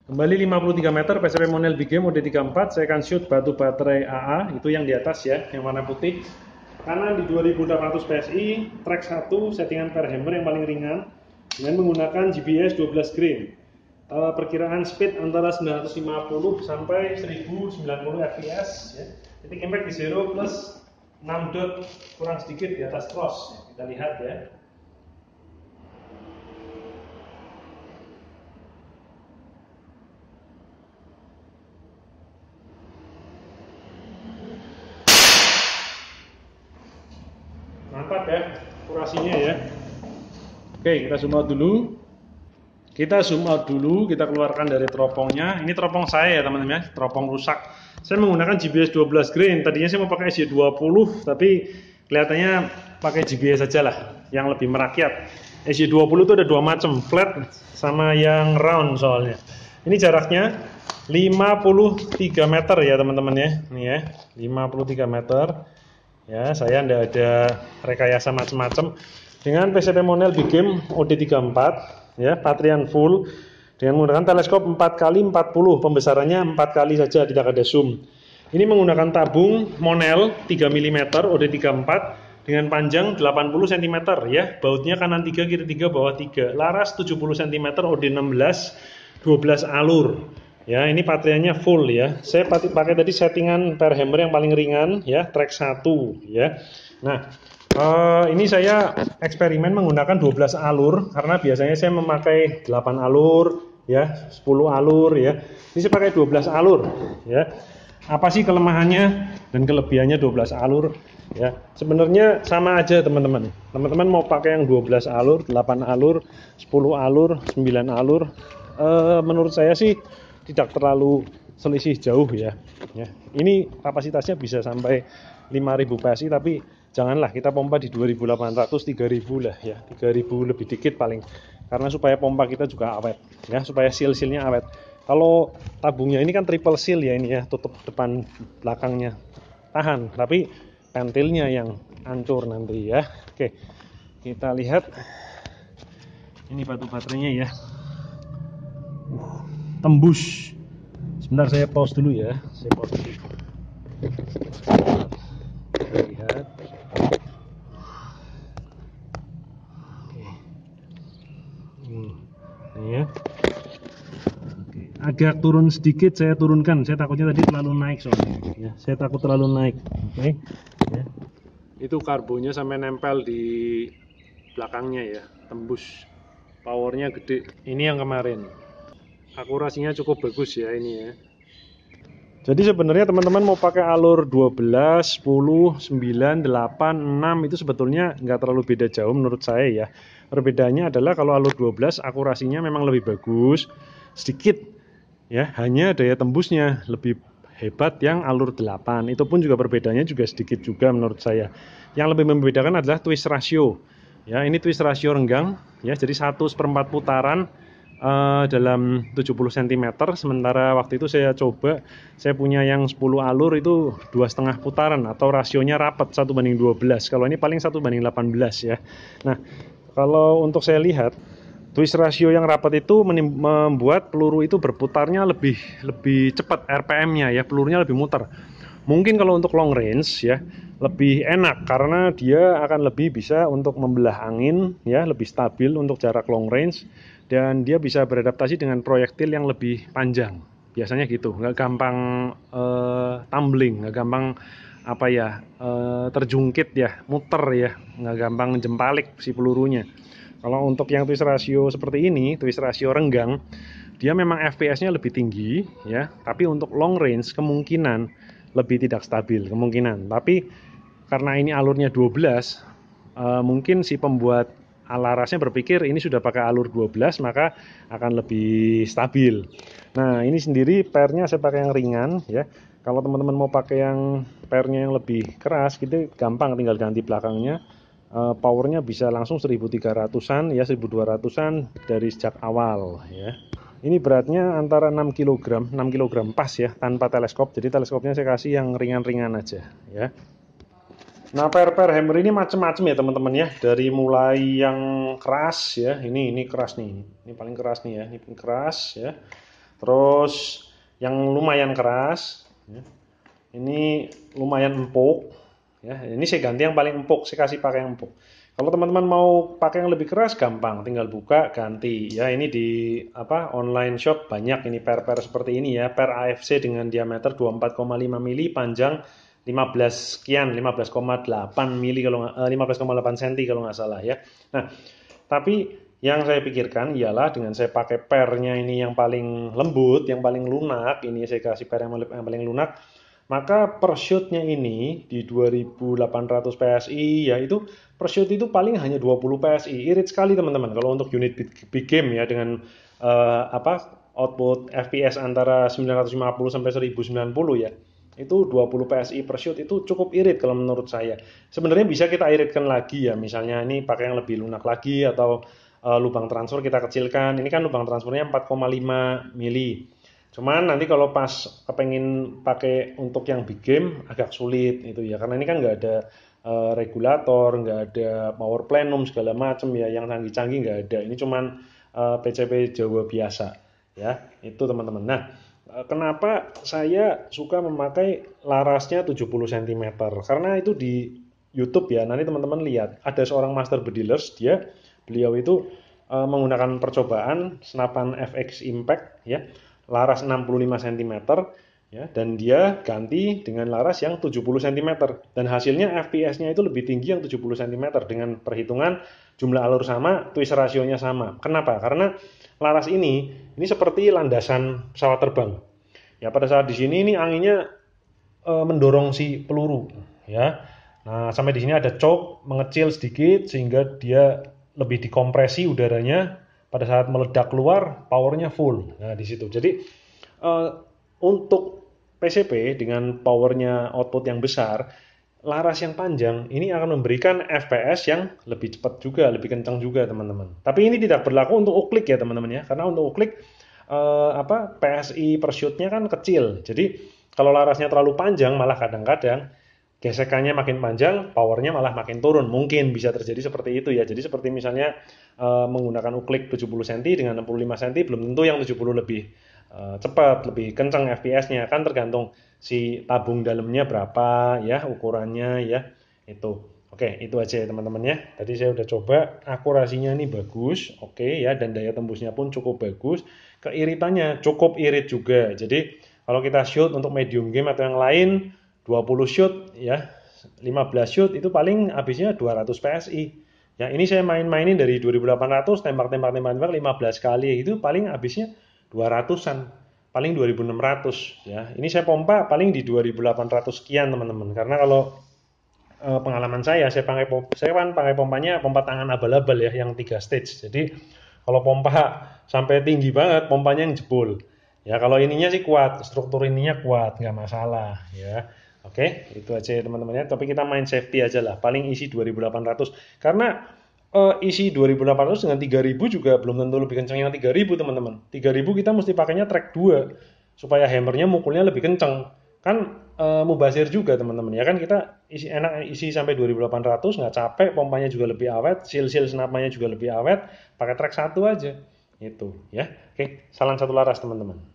Kembali 53 meter PCP Monel Big Game OD34. Saya akan shoot batu baterai AA, itu yang di atas ya, yang warna putih. Kanan di 2800 PSI, track 1, settingan per hammer yang paling ringan dengan menggunakan GBS 12 grain. Perkiraan speed antara 950 sampai 1090 fps ya. Titik impact di 0 plus 6 dot kurang sedikit di atas cross. Kita lihat ya. Mantap ya akurasinya ya. Oke, kita zoom out dulu. Kita keluarkan dari teropongnya. Ini teropong saya ya teman-teman ya, teropong rusak. Saya menggunakan GBS 12 grain. Tadinya saya mau pakai SJ20, tapi kelihatannya pakai GBS saja lah, yang lebih merakyat. SJ20 itu ada dua macam, flat sama yang round soalnya. Ini jaraknya 53 meter ya teman-teman ya. Ini ya, 53 meter. Ya, saya tidak ada rekayasa macam-macam. Dengan PCP Monel Big Game OD34 ya, Patrian full dengan menggunakan teleskop 4x40, pembesarannya 4 kali saja, tidak ada zoom. Ini menggunakan tabung Monel 3 mm OD34 dengan panjang 80 cm ya, bautnya kanan 3 kiri 3 bawah 3, laras 70 cm OD16 12 alur. Ya, ini patriannya full ya. Saya pakai tadi settingan per hammer yang paling ringan ya, track 1 ya. Nah, ini saya eksperimen menggunakan 12 alur karena biasanya saya memakai 8 alur ya, 10 alur ya. Ini saya pakai 12 alur ya. Apa sih kelemahannya dan kelebihannya 12 alur ya? Sebenarnya sama aja teman-teman. Teman-teman mau pakai yang 12 alur, 8 alur, 10 alur, 9 alur, menurut saya sih tidak terlalu selisih jauh ya. Ini kapasitasnya bisa sampai 5000 PSI, tapi janganlah kita pompa di 2800, 3000 lah ya, 3000 lebih dikit paling, karena supaya pompa kita juga awet ya, supaya seal-sealnya awet. Kalau tabungnya ini kan triple seal ya, ini ya, tutup depan belakangnya tahan, tapi pentilnya yang hancur nanti ya. Oke, kita lihat ini batu baterainya ya. Tembus. Sebentar saya pause dulu ya. Saya pause dulu. Kita lihat. Oke. Ini ya. Oke. Agak turun sedikit, saya turunkan. Saya takutnya tadi terlalu naik soalnya. Ya, saya takut terlalu naik. Oke. Ya. Itu karbonnya sampai nempel di belakangnya ya. Tembus. Powernya gede. Ini yang kemarin. Akurasinya cukup bagus ya ini ya. Jadi sebenarnya teman-teman mau pakai alur 12, 10, 9, 8, 6 itu sebetulnya nggak terlalu beda jauh menurut saya ya. Perbedaannya adalah kalau alur 12 akurasinya memang lebih bagus sedikit ya, hanya daya tembusnya lebih hebat yang alur 8. Itu pun juga perbedaannya juga sedikit juga menurut saya. Yang lebih membedakan adalah twist ratio. Ya, ini twist ratio renggang ya, jadi 1/4 putaran dalam 70 cm, sementara waktu itu saya coba, saya punya yang 10 alur itu 2,5 putaran atau rasionya rapat 1:12. Kalau ini paling 1:18 ya. Nah, kalau untuk saya lihat twist ratio yang rapat itu membuat peluru itu berputarnya lebih cepat RPM-nya ya, pelurunya lebih muter. Mungkin kalau untuk long range ya lebih enak karena dia akan lebih bisa untuk membelah angin ya, lebih stabil untuk jarak long range, dan dia bisa beradaptasi dengan proyektil yang lebih panjang. Biasanya gitu, nggak gampang tumbling, nggak gampang apa ya, terjungkit ya, muter ya, nggak gampang jempalik si pelurunya. Kalau untuk yang twist ratio seperti ini, twist ratio renggang, dia memang FPS-nya lebih tinggi ya, tapi untuk long range kemungkinan lebih tidak stabil kemungkinan. Tapi karena ini alurnya 12, mungkin si pembuat alarasnya berpikir ini sudah pakai alur 12 maka akan lebih stabil. Nah, ini sendiri pernya saya pakai yang ringan ya. Kalau teman-teman mau pakai yang pernya yang lebih keras gitu gampang, tinggal ganti belakangnya. Powernya bisa langsung 1300-an ya, 1200-an dari sejak awal ya. Ini beratnya antara 6 kg, 6 kg pas ya, tanpa teleskop. Jadi teleskopnya saya kasih yang ringan-ringan aja ya. Nah, per hammer ini macam-macam ya teman-teman ya. Dari mulai yang keras ya, ini keras nih. Ini paling keras nih ya, ini paling keras ya. terus yang lumayan keras, ya. Ini lumayan empuk, ya. Ini saya ganti yang paling empuk, saya kasih pakai yang empuk. Kalau teman-teman mau pakai yang lebih keras, gampang, tinggal buka ganti. Ya, ini di online shop banyak ini per seperti ini ya, per AFC dengan diameter 24,5 mili, panjang 15 sekian, 15,8 mili kalau 15,8 cm kalau nggak salah ya. Nah, tapi yang saya pikirkan ialah dengan saya pakai pernya ini yang paling lembut, yang paling lunak, ini saya kasih per yang paling lunak, maka per shootnya ini di 2800 PSI ya, itu per shoot itu paling hanya 20 PSI. Irit sekali teman-teman kalau untuk unit big game ya, dengan output FPS antara 950 sampai 1090 ya. Itu 20 PSI per shoot itu cukup irit kalau menurut saya. Sebenarnya bisa kita iritkan lagi ya, misalnya ini pakai yang lebih lunak lagi, atau lubang transfer kita kecilkan. Ini kan lubang transfernya 4,5 mili. Cuman nanti kalau pas kepengen pakai untuk yang big game agak sulit itu ya, karena ini kan nggak ada regulator, nggak ada power plenum segala macam ya, yang canggih-canggih nggak ada. Ini cuman PCB Jawa biasa ya, itu teman-teman. Nah, kenapa saya suka memakai larasnya 70 cm? Karena itu di YouTube ya, nanti teman-teman lihat ada seorang master bedilers, beliau itu menggunakan percobaan senapan FX Impact ya, laras 65 cm ya, dan dia ganti dengan laras yang 70 cm, dan hasilnya FPS-nya itu lebih tinggi yang 70 cm dengan perhitungan jumlah alur sama, twist rasionya sama. Kenapa? Karena laras ini seperti landasan pesawat terbang. Ya, pada saat di sini ini anginnya mendorong si peluru ya. Nah, sampai di sini ada choke mengecil sedikit sehingga dia lebih dikompresi udaranya. Pada saat meledak keluar, powernya full. Nah, di situ. Jadi untuk PCP dengan powernya output yang besar, laras yang panjang ini akan memberikan FPS yang lebih cepat juga, lebih kencang juga teman-teman. Tapi ini tidak berlaku untuk uklik ya teman-teman ya, karena untuk uklik PSI per shootnya kan kecil. Jadi kalau larasnya terlalu panjang, malah kadang-kadang gesekannya makin panjang, powernya malah makin turun. Mungkin bisa terjadi seperti itu ya. Jadi seperti misalnya menggunakan uklik 70 cm dengan 65 cm, belum tentu yang 70 lebih cepat, lebih kencang FPS-nya. Kan tergantung si tabung dalamnya berapa ya, ukurannya ya. Itu. Oke, itu aja ya teman-teman ya. Tadi saya udah coba, akurasinya ini bagus, oke ya, dan daya tembusnya pun cukup bagus. Keiritannya cukup irit juga. Jadi kalau kita shoot untuk medium game atau yang lain, 20 shoot ya, 15 shoot itu paling habisnya 200 PSI. Ya, ini saya main-mainin dari 2800, tembak-tembak 15 kali itu paling habisnya 200-an, paling 2600 ya. Ini saya pompa paling di 2800 sekian teman-teman. Karena kalau pengalaman saya pakai pompanya pompa tangan abal-abal ya, yang 3 stage. Jadi kalau pompa sampai tinggi banget, pompanya yang jebol. Ya, kalau ininya sih kuat, struktur ininya kuat, nggak masalah ya. Oke, itu aja ya teman-teman ya. Tapi kita main safety aja lah. Paling isi 2800. Karena isi 2800 dengan 3000 juga belum tentu lebih kencang yang 3000 teman-teman. 3000 kita mesti pakainya track 2 supaya hammernya mukulnya lebih kencang. Kan mubazir juga teman-teman ya, kan kita isi sampai 2800 nggak capek, pompanya juga lebih awet, seal senapnya juga lebih awet, pakai track 1 aja. Itu ya. Oke, salam satu laras teman-teman.